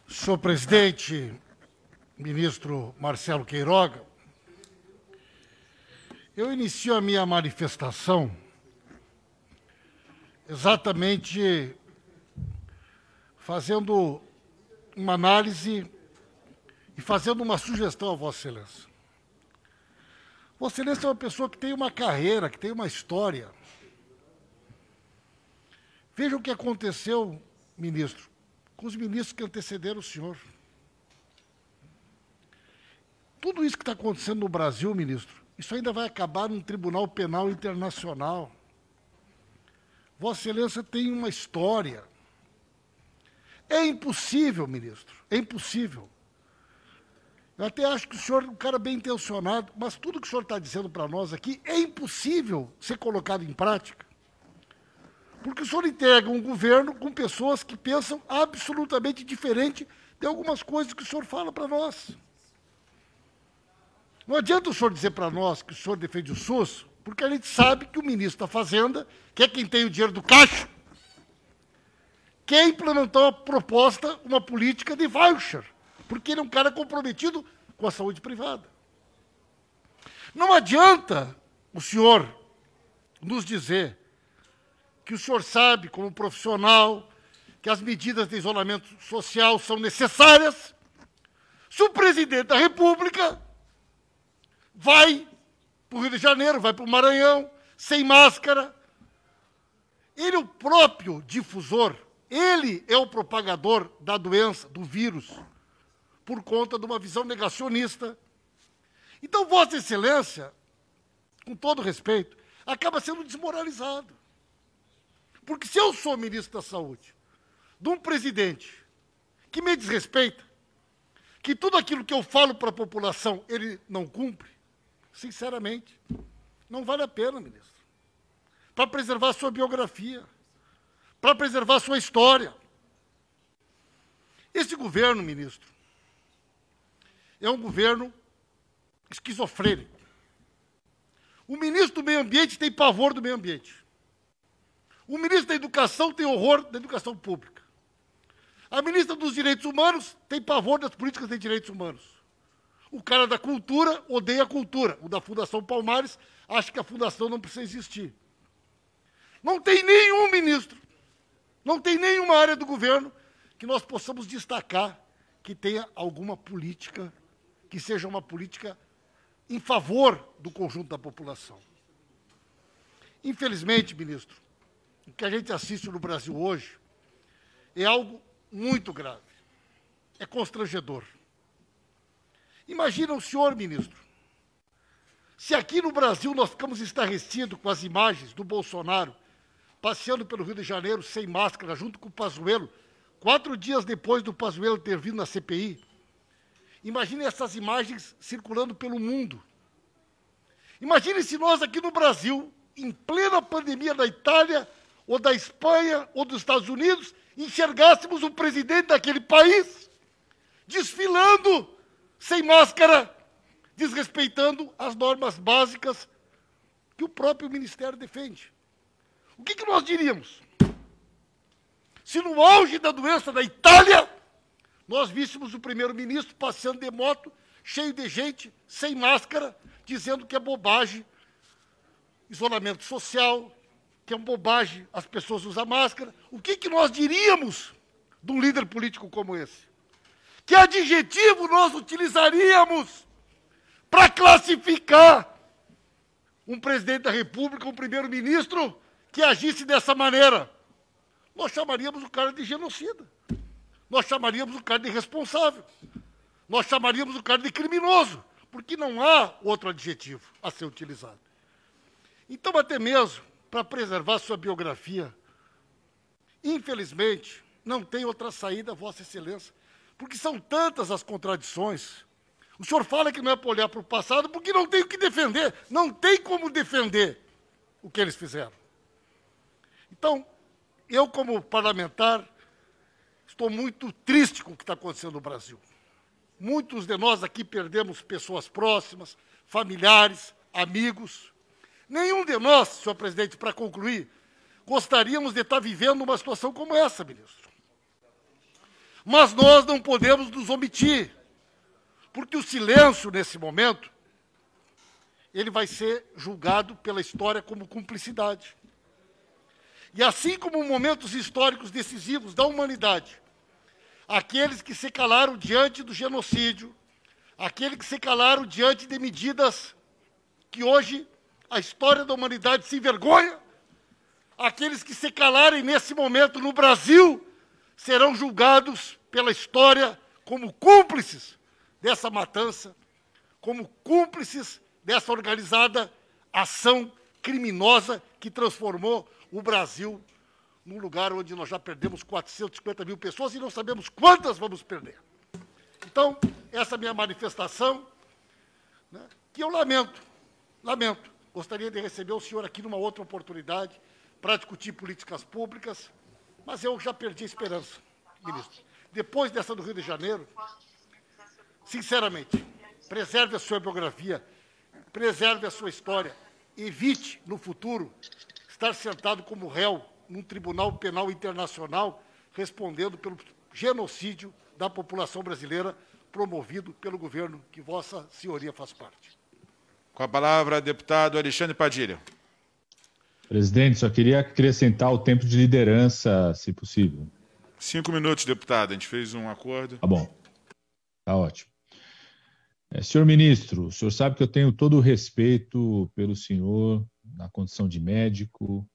Senhor presidente, ministro Marcelo Queiroga, eu inicio a minha manifestação exatamente fazendo uma análise e fazendo uma sugestão a Vossa Excelência. Vossa Excelência é uma pessoa que tem uma carreira, que tem uma história. Veja o que aconteceu, ministro, com os ministros que antecederam o senhor. Tudo isso que está acontecendo no Brasil, ministro, isso ainda vai acabar num Tribunal Penal Internacional. Vossa Excelência tem uma história. É impossível, ministro, é impossível. Eu até acho que o senhor é um cara bem intencionado, mas tudo que o senhor está dizendo para nós aqui é impossível ser colocado em prática. Porque o senhor entrega um governo com pessoas que pensam absolutamente diferente de algumas coisas que o senhor fala para nós. Não adianta o senhor dizer para nós que o senhor defende o SUS, porque a gente sabe que o ministro da Fazenda, que é quem tem o dinheiro do caixa, quer implementar uma proposta, uma política de voucher, porque ele é um cara comprometido com a saúde privada. Não adianta o senhor nos dizer que o senhor sabe, como profissional, que as medidas de isolamento social são necessárias, se o presidente da República vai para o Rio de Janeiro, vai para o Maranhão, sem máscara. Ele é o próprio difusor, ele é o propagador da doença, do vírus, por conta de uma visão negacionista. Então, Vossa Excelência, com todo respeito, acaba sendo desmoralizado. Porque se eu sou ministro da Saúde, de um presidente que me desrespeita, que tudo aquilo que eu falo para a população ele não cumpre, sinceramente, não vale a pena, ministro. Para preservar a sua biografia, para preservar a sua história. Esse governo, ministro, é um governo esquizofrênico. O ministro do Meio Ambiente tem pavor do meio ambiente. O ministro da Educação tem horror da educação pública. A ministra dos Direitos Humanos tem pavor das políticas de direitos humanos. O cara da cultura odeia a cultura. O da Fundação Palmares acha que a fundação não precisa existir. Não tem nenhum ministro, não tem nenhuma área do governo que nós possamos destacar que tenha alguma política, que seja uma política em favor do conjunto da população. Infelizmente, ministro, o que a gente assiste no Brasil hoje é algo muito grave, é constrangedor. Imagina o senhor, ministro, se aqui no Brasil nós ficamos estarrecidos com as imagens do Bolsonaro passeando pelo Rio de Janeiro sem máscara, junto com o Pazuello, 4 dias depois do Pazuello ter vindo na CPI. Imagine essas imagens circulando pelo mundo. Imagine se nós aqui no Brasil, em plena pandemia da Itália, ou da Espanha, ou dos Estados Unidos, enxergássemos o presidente daquele país desfilando sem máscara, desrespeitando as normas básicas que o próprio Ministério defende. O que nós diríamos? Se no auge da doença da Itália, nós víssemos o primeiro-ministro passeando de moto, cheio de gente, sem máscara, dizendo que é bobagem isolamento social, que é uma bobagem as pessoas usar máscara. O que nós diríamos de um líder político como esse? Que adjetivo nós utilizaríamos para classificar um presidente da República, um primeiro-ministro, que agisse dessa maneira? Nós chamaríamos o cara de genocida. Nós chamaríamos o cara de irresponsável. Nós chamaríamos o cara de criminoso, porque não há outro adjetivo a ser utilizado. Então, até mesmo para preservar sua biografia, infelizmente, não tem outra saída, Vossa Excelência, porque são tantas as contradições. O senhor fala que não é para olhar para o passado, porque não tem o que defender, não tem como defender o que eles fizeram. Então, eu, como parlamentar, estou muito triste com o que está acontecendo no Brasil. Muitos de nós aqui perdemos pessoas próximas, familiares, amigos. Nenhum de nós, senhor presidente, para concluir, gostaríamos de estar vivendo uma situação como essa, ministro. Mas nós não podemos nos omitir, porque o silêncio, nesse momento, ele vai ser julgado pela história como cumplicidade. E assim como em momentos históricos decisivos da humanidade, aqueles que se calaram diante do genocídio, aqueles que se calaram diante de medidas que hoje a história da humanidade se envergonha, aqueles que se calarem nesse momento no Brasil, serão julgados pela história como cúmplices dessa matança, como cúmplices dessa organizada ação criminosa que transformou o Brasil num lugar onde nós já perdemos 450 mil pessoas e não sabemos quantas vamos perder. Então, essa minha manifestação, né, que eu lamento, gostaria de receber o senhor aqui numa outra oportunidade para discutir políticas públicas, mas eu já perdi a esperança, ministro. Depois dessa do Rio de Janeiro, sinceramente, preserve a sua biografia, preserve a sua história, evite, no futuro, estar sentado como réu num tribunal penal internacional, respondendo pelo genocídio da população brasileira, promovido pelo governo que Vossa Senhoria faz parte. Com a palavra, deputado Alexandre Padilha. Presidente, só queria acrescentar o tempo de liderança, se possível. 5 minutos, deputado. A gente fez um acordo. Tá bom. Tá ótimo. Senhor ministro, o senhor sabe que eu tenho todo o respeito pelo senhor na condição de médico,